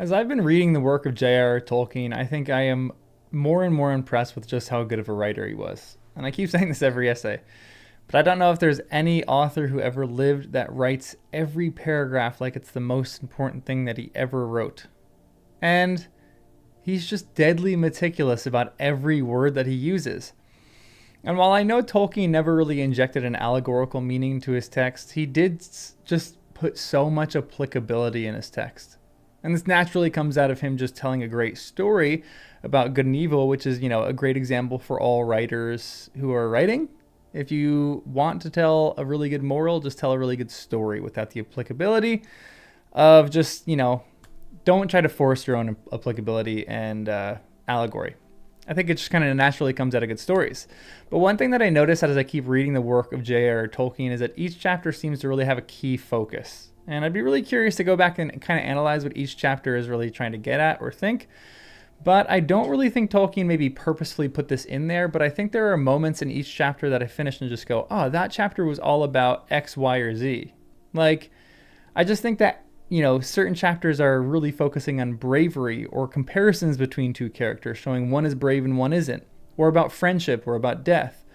As I've been reading the work of J.R.R. Tolkien, I think I am more and more impressed with just how good of a writer he was. And I keep saying this every essay, but I don't know if there's any author who ever lived that writes every paragraph like it's the most important thing that he ever wrote. And he's just deadly meticulous about every word that he uses. And while I know Tolkien never really injected an allegorical meaning to his text, he did just put so much applicability in his text. And this naturally comes out of him just telling a great story about good and evil, which is, a great example for all writers who are writing. If you want to tell a really good moral, just tell a really good story without the applicability of just, don't try to force your own applicability and allegory. I think it just kind of naturally comes out of good stories. But one thing that I notice as I keep reading the work of J.R.R. Tolkien is that each chapter seems to really have a key focus. And I'd be really curious to go back and kind of analyze what each chapter is really trying to get at or think. But I don't really think Tolkien maybe purposefully put this in there, but I think there are moments in each chapter that I finish and just go, oh, that chapter was all about X, Y, or Z. Like, I just think that, certain chapters are really focusing on bravery or comparisons between two characters, showing one is brave and one isn't, or about friendship or about death.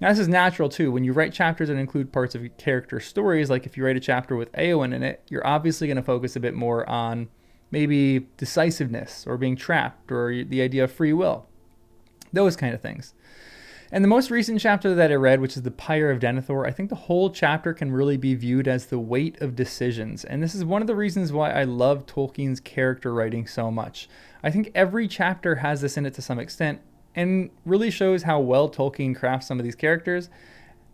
Now, this is natural too. When you write chapters that include parts of character stories, like if you write a chapter with Eowyn in it, you're obviously going to focus a bit more on maybe decisiveness or being trapped or the idea of free will, those kind of things. And the most recent chapter that I read, which is The Pyre of Denethor, I think the whole chapter can really be viewed as the weight of decisions. And this is one of the reasons why I love Tolkien's character writing so much. I think every chapter has this in it to some extent, and really shows how well Tolkien crafts some of these characters,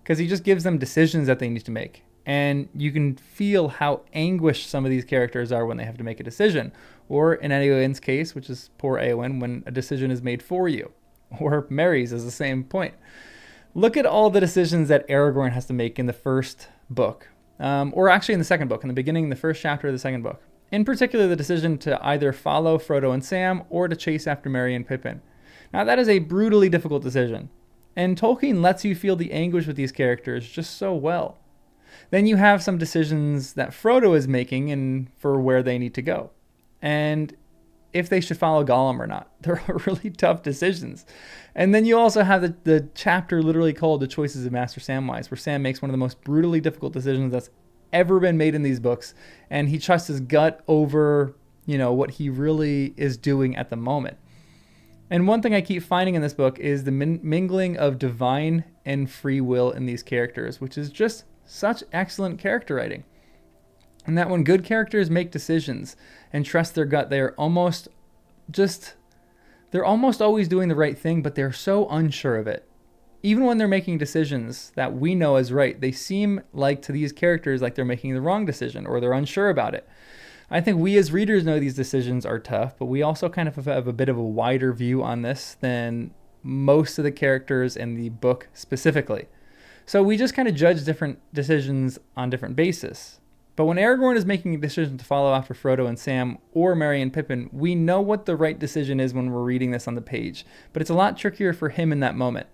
because he just gives them decisions that they need to make. And you can feel how anguished some of these characters are when they have to make a decision. Or in Eowyn's case, which is poor Eowyn, when a decision is made for you. Or Merry's is the same point. Look at all the decisions that Aragorn has to make in the first book. Or actually in the second book, in the beginning, the first chapter of the second book. In particular, the decision to either follow Frodo and Sam or to chase after Merry and Pippin. Now, that is a brutally difficult decision, and Tolkien lets you feel the anguish with these characters just so well. Then you have some decisions that Frodo is making and for where they need to go, and if they should follow Gollum or not. They're really tough decisions. And then you also have the chapter literally called The Choices of Master Samwise, where Sam makes one of the most brutally difficult decisions that's ever been made in these books, and he trusts his gut over, what he really is doing at the moment. And one thing I keep finding in this book is the mingling of divine and free will in these characters, which is just such excellent character writing. And that when good characters make decisions and trust their gut, they're almost always doing the right thing, but they're so unsure of it. Even when they're making decisions that we know is right, they seem like to these characters like they're making the wrong decision or they're unsure about it. I think we as readers know these decisions are tough, but we also kind of have a bit of a wider view on this than most of the characters in the book specifically. So we just kind of judge different decisions on different bases. But when Aragorn is making a decision to follow after Frodo and Sam or Merry and Pippin, we know what the right decision is when we're reading this on the page. But it's a lot trickier for him in that moment.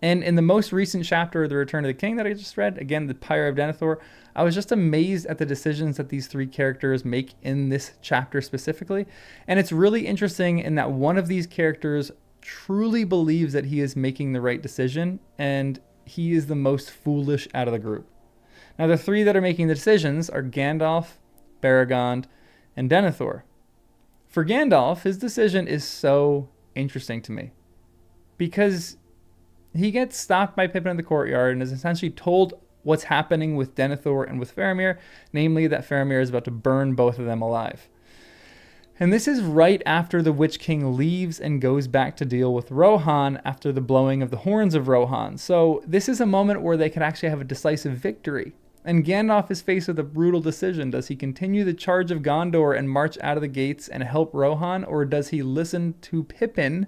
And in the most recent chapter of The Return of the King that I just read, again, The Pyre of Denethor, I was just amazed at the decisions that these three characters make in this chapter specifically. And it's really interesting in that one of these characters truly believes that he is making the right decision, and he is the most foolish out of the group. Now, the three that are making the decisions are Gandalf, Beregond, and Denethor. For Gandalf, his decision is so interesting to me, because he gets stopped by Pippin in the courtyard and is essentially told what's happening with Denethor and with Faramir, namely that Faramir is about to burn both of them alive. And this is right after the Witch King leaves and goes back to deal with Rohan after the blowing of the horns of Rohan. So this is a moment where they can actually have a decisive victory. And Gandalf is faced with a brutal decision. Does he continue the charge of Gondor and march out of the gates and help Rohan, or does he listen to Pippin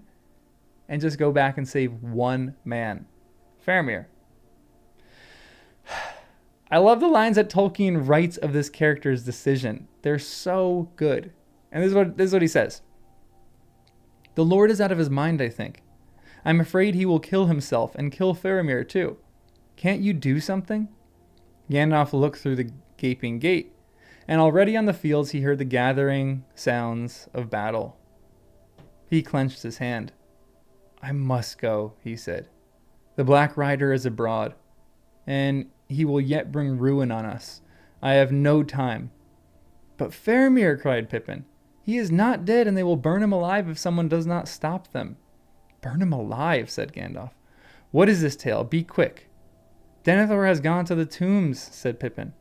and just go back and save one man, Faramir? I love the lines that Tolkien writes of this character's decision. They're so good. And this is what he says. The Lord is out of his mind, I think. I'm afraid he will kill himself and kill Faramir too. Can't you do something? Gandalf looked through the gaping gate. and already on the fields he heard the gathering sounds of battle. He clenched his hand. I must go, he said. The Black Rider is abroad, and he will yet bring ruin on us. I have no time. But Faramir, cried Pippin, he is not dead, and they will burn him alive if someone does not stop them. Burn him alive, said Gandalf. What is this tale? Be quick. Denethor has gone to the tombs, said Pippin,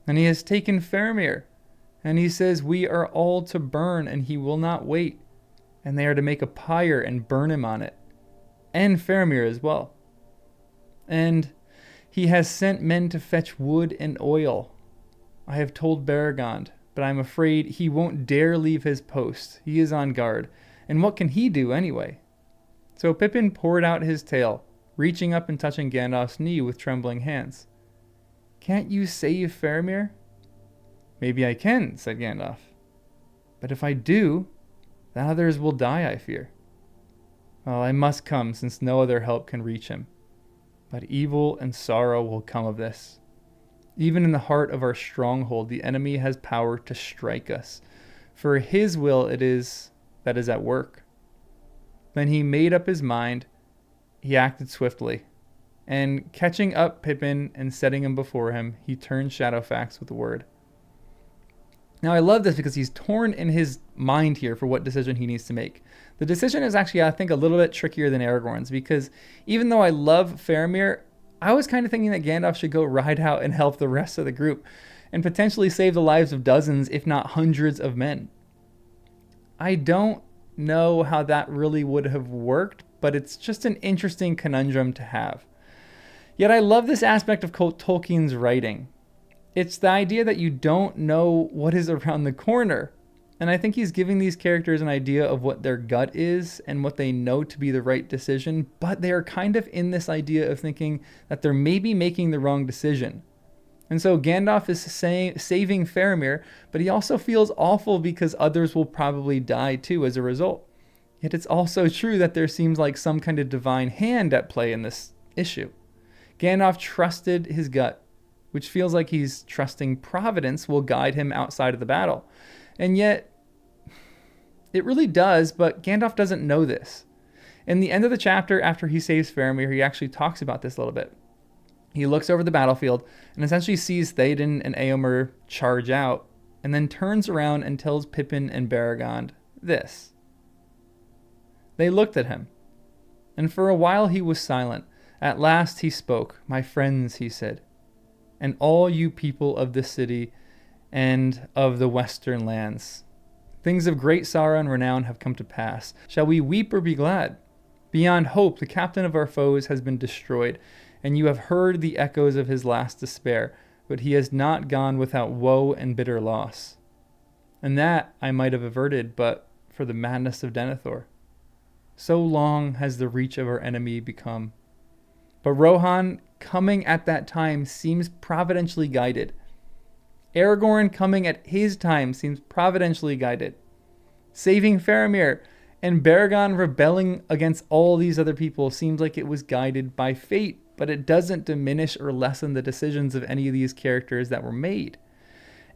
and he has taken Faramir, and he says we are all to burn, and he will not wait, and they are to make a pyre and burn him on it, and Faramir as well. And he has sent men to fetch wood and oil. I have told Beregond, but I'm afraid he won't dare leave his post. He is on guard, and what can he do anyway? So Pippin poured out his tale, reaching up and touching Gandalf's knee with trembling hands. Can't you save Faramir? Maybe I can, said Gandalf. But if I do, the others will die, I fear. Well, I must come, since no other help can reach him. But evil and sorrow will come of this. Even in the heart of our stronghold, the enemy has power to strike us. For his will it is that is at work. Then he made up his mind. He acted swiftly. And catching up Pippin and setting him before him, he turned Shadowfax with a word. Now I love this because he's torn in his mind here for what decision he needs to make. The decision is actually, I think, a little bit trickier than Aragorn's, because even though I love Faramir, I was kind of thinking that Gandalf should go ride out and help the rest of the group and potentially save the lives of dozens, if not hundreds of men. I don't know how that really would have worked, but it's just an interesting conundrum to have. Yet I love this aspect of Tolkien's writing. It's the idea that you don't know what is around the corner. And I think he's giving these characters an idea of what their gut is and what they know to be the right decision, but they are kind of in this idea of thinking that they're maybe making the wrong decision. And so Gandalf is saving Faramir, but he also feels awful because others will probably die too as a result. Yet it's also true that there seems like some kind of divine hand at play in this issue. Gandalf trusted his gut, which feels like he's trusting Providence will guide him outside of the battle. And yet, it really does, but Gandalf doesn't know this. In the end of the chapter, after he saves Faramir, he actually talks about this a little bit. He looks over the battlefield and essentially sees Théoden and Éomer charge out, and then turns around and tells Pippin and Beregond this. They looked at him, and for a while he was silent. At last he spoke. My friends, he said, and all you people of this city and of the western lands. Things of great sorrow and renown have come to pass. Shall we weep or be glad? Beyond hope, the captain of our foes has been destroyed, and you have heard the echoes of his last despair, but he has not gone without woe and bitter loss. And that I might have averted, but for the madness of Denethor. So long has the reach of our enemy become. But Rohan, coming at that time, seems providentially guided. Aragorn, coming at his time, seems providentially guided. Saving Faramir and Beregond rebelling against all these other people seems like it was guided by fate, but it doesn't diminish or lessen the decisions of any of these characters that were made.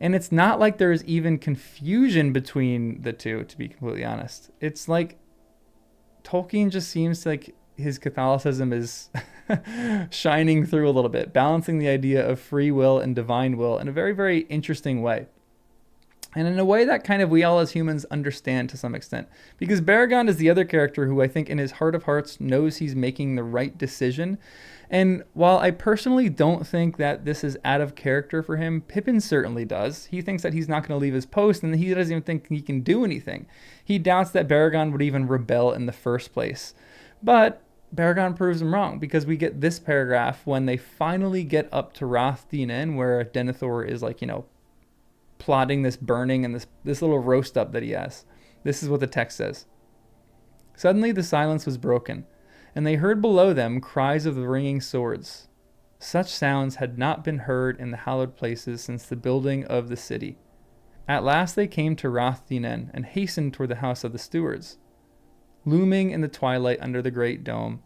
And it's not like there's even confusion between the two, to be completely honest. It's like Tolkien just seems like his Catholicism is shining through a little bit, balancing the idea of free will and divine will in a very, very interesting way. And in a way that kind of we all as humans understand to some extent. Because Beregond is the other character who I think in his heart of hearts knows he's making the right decision. And while I personally don't think that this is out of character for him, Pippin certainly does. He thinks that he's not going to leave his post, and he doesn't even think he can do anything. He doubts that Beregond would even rebel in the first place. But Beregond proves him wrong, because we get this paragraph when they finally get up to Rath Dinen, where Denethor is like, plotting this burning and this little roast up that he has. This is what the text says. Suddenly the silence was broken, and they heard below them cries of the ringing swords. Such sounds had not been heard in the hallowed places since the building of the city. At last they came to Rath Dinen and hastened toward the house of the stewards, looming in the twilight under the great dome.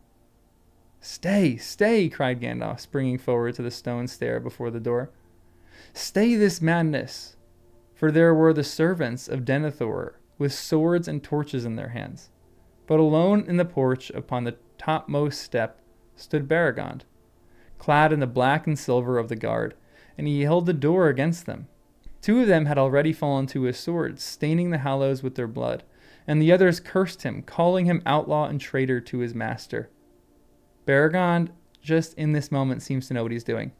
Stay, stay, cried Gandalf, springing forward to the stone stair before the door. Stay this madness. for there were the servants of Denethor with swords and torches in their hands. But alone in the porch upon the topmost step stood Beregond, clad in the black and silver of the guard, and he held the door against them. 2 of them had already fallen to his swords, staining the hallows with their blood, and the others cursed him, calling him outlaw and traitor to his master. Beregond, just in this moment, seems to know what he's doing.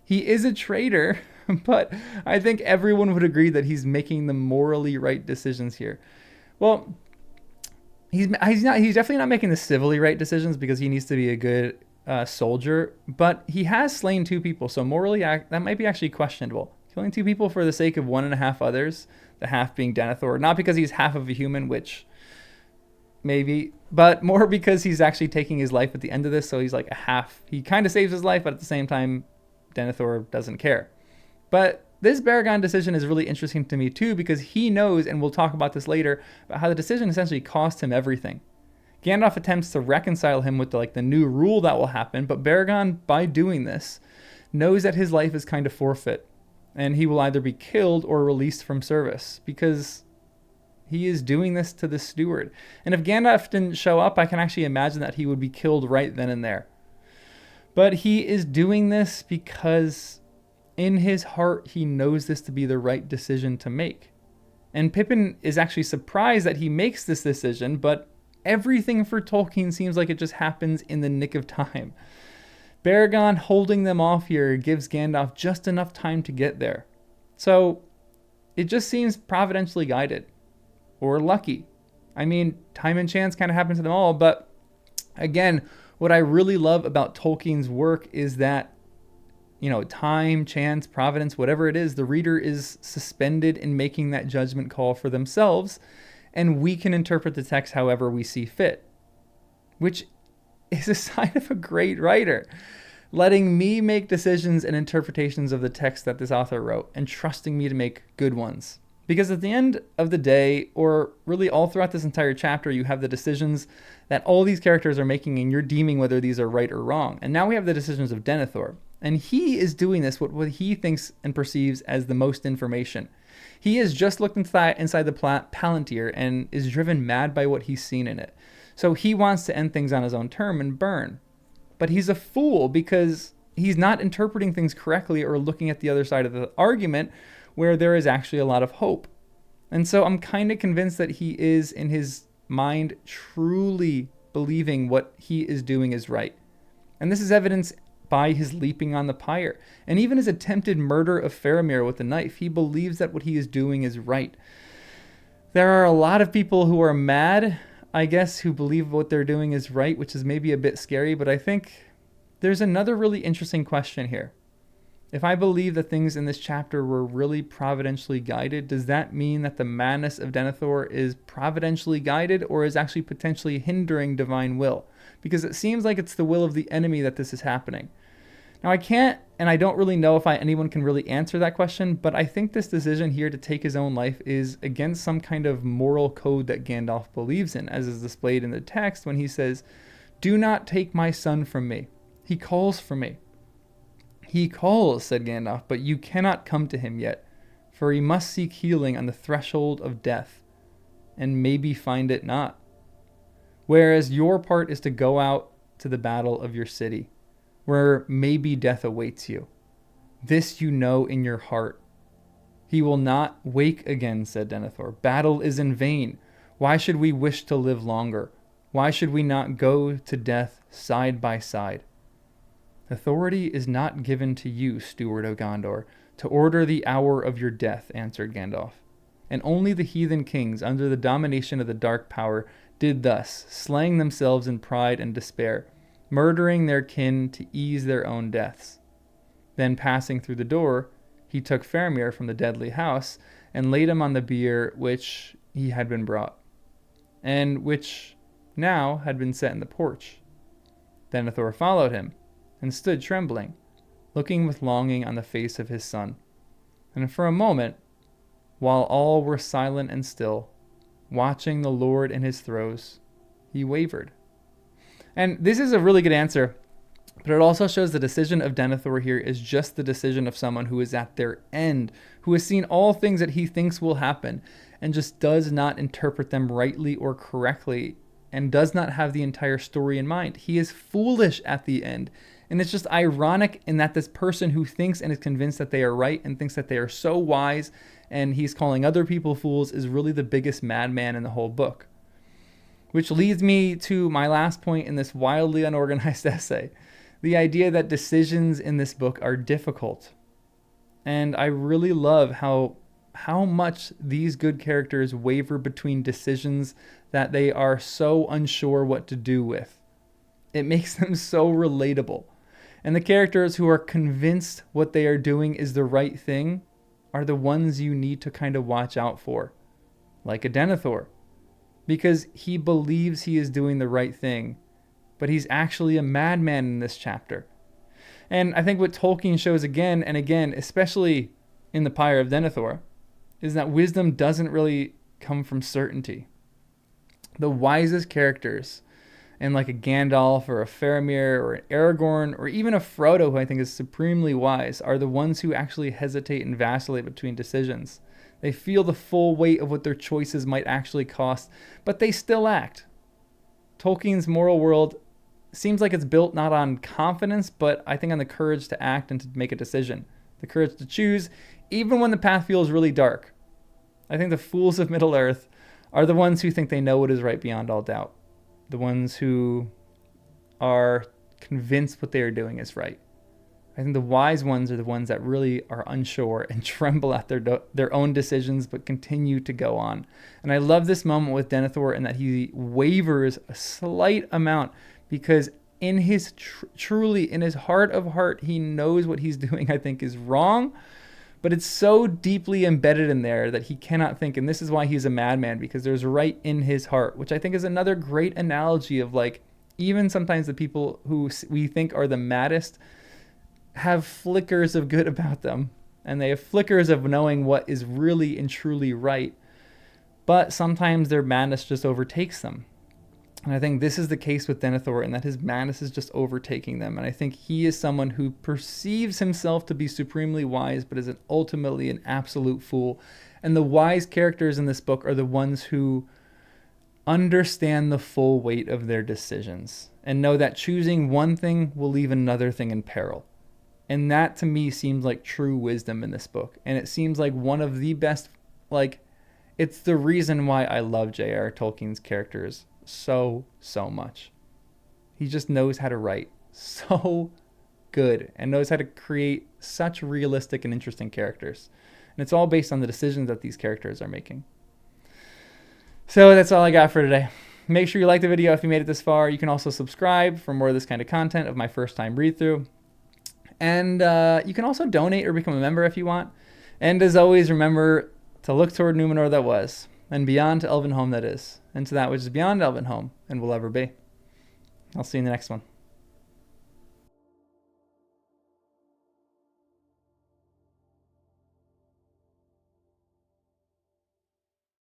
He is a traitor, but I think everyone would agree that he's making the morally right decisions here. Well, he's definitely not making the civilly right decisions because he needs to be a good soldier, but he has slain 2 people, so morally that might be actually questionable. Killing 2 people for the sake of 1.5 others, the half being Denethor, not because he's half of a human, which maybe, but more because he's actually taking his life at the end of this, so he's like a half. He kind of saves his life, but at the same time, Denethor doesn't care. But this Beregond decision is really interesting to me too, because he knows, and we'll talk about this later, about how the decision essentially cost him everything. Gandalf attempts to reconcile him with the new rule that will happen, but Beregond, by doing this, knows that his life is kind of forfeit, and he will either be killed or released from service, because he is doing this to the steward. And if Gandalf didn't show up, I can actually imagine that he would be killed right then and there. But he is doing this because in his heart, he knows this to be the right decision to make. And Pippin is actually surprised that he makes this decision, but everything for Tolkien seems like it just happens in the nick of time. Beregond holding them off here gives Gandalf just enough time to get there. So it just seems providentially guided. Or lucky. I mean, time and chance kind of happen to them all, but again, what I really love about Tolkien's work is that, time, chance, providence, whatever it is, the reader is suspended in making that judgment call for themselves, and we can interpret the text however we see fit, which is a sign of a great writer, letting me make decisions and interpretations of the text that this author wrote, and trusting me to make good ones. Because at the end of the day, or really all throughout this entire chapter, you have the decisions that all these characters are making, and you're deeming whether these are right or wrong. And now we have the decisions of Denethor. And he is doing this with what he thinks and perceives as the most information. He has just looked inside the Palantir and is driven mad by what he's seen in it. So he wants to end things on his own term and burn. But he's a fool because he's not interpreting things correctly or looking at the other side of the argument, where there is actually a lot of hope. And so I'm kind of convinced that he is, in his mind, truly believing what he is doing is right. And this is evidenced by his leaping on the pyre, and even his attempted murder of Faramir with a knife. He believes that what he is doing is right. There are a lot of people who are mad, I guess, who believe what they're doing is right, which is maybe a bit scary, but I think there's another really interesting question here. If I believe that things in this chapter were really providentially guided, does that mean that the madness of Denethor is providentially guided, or is actually potentially hindering divine will? Because it seems like it's the will of the enemy that this is happening. Now I can't, and I don't really know if anyone can really answer that question, but I think this decision here to take his own life is against some kind of moral code that Gandalf believes in, as is displayed in the text when he says, "Do not take my son from me. He calls for me." "He calls," said Gandalf, "but you cannot come to him yet, for he must seek healing on the threshold of death, and maybe find it not. Whereas your part is to go out to the battle of your city, where maybe death awaits you. This you know in your heart. He will not wake again," said Denethor. "Battle is in vain. Why should we wish to live longer? Why should we not go to death side by side?" "Authority is not given to you, steward of Gondor, to order the hour of your death," answered Gandalf. "And only the heathen kings, under the domination of the dark power, did thus, slaying themselves in pride and despair, murdering their kin to ease their own deaths." Then passing through the door, he took Faramir from the deadly house and laid him on the bier which he had been brought, and which now had been set in the porch. Denethor followed him, and stood trembling, looking with longing on the face of his son. And for a moment, while all were silent and still, watching the Lord in his throes, he wavered. And this is a really good answer, But it also shows the decision of Denethor here is just the decision of someone who is at their end, who has seen all things that he thinks will happen, and just does not interpret them rightly or correctly, and does not have the entire story in mind. He is foolish at the end. And it's just ironic in that this person who thinks and is convinced that they are right and thinks that they are so wise and he's calling other people fools is really the biggest madman in the whole book. Which leads me to my last point in this wildly unorganized essay. The idea that decisions in this book are difficult. And I really love how much these good characters waver between decisions that they are so unsure what to do with. It makes them so relatable. And the characters who are convinced what they are doing is the right thing are the ones you need to kind of watch out for. Like a Denethor. Because he believes he is doing the right thing, but he's actually a madman in this chapter. And I think what Tolkien shows again and again, especially in The Pyre of Denethor, is that wisdom doesn't really come from certainty. The wisest characters, and like a Gandalf or a Faramir or an Aragorn or even a Frodo, who I think is supremely wise, are the ones who actually hesitate and vacillate between decisions. They feel the full weight of what their choices might actually cost, but they still act. Tolkien's moral world seems like it's built not on confidence, but I think on the courage to act and to make a decision. The courage to choose, even when the path feels really dark. I think the fools of Middle-earth are the ones who think they know what is right beyond all doubt. The ones who are convinced what they are doing is right. I think the wise ones are the ones that really are unsure and tremble at their own decisions, but continue to go on. And I love this moment with Denethor in that he wavers a slight amount because in his truly, in his heart of heart, he knows what he's doing, I think, is wrong. But it's so deeply embedded in there that he cannot think. And this is why he's a madman, because there's right in his heart, which I think is another great analogy of like, even sometimes the people who we think are the maddest have flickers of good about them. And they have flickers of knowing what is really and truly right. But sometimes their madness just overtakes them. And I think this is the case with Denethor, and that his madness is just overtaking them. And I think he is someone who perceives himself to be supremely wise, but is ultimately an absolute fool. And the wise characters in this book are the ones who understand the full weight of their decisions and know that choosing one thing will leave another thing in peril. And that to me seems like true wisdom in this book. And it seems like one of the best, like, it's the reason why I love J.R. Tolkien's characters so much. He just knows how to write so good and knows how to create such realistic and interesting characters. And it's all based on the decisions that these characters are making. So that's all I got for today. Make sure you like the video if you made it this far. You can also subscribe for more of this kind of content of my first time read through. And you can also donate or become a member if you want. And as always, remember to look toward Numenor that was, and beyond to Elven home that is, and to that which is beyond Elven home and will ever be. I'll see you in the next one.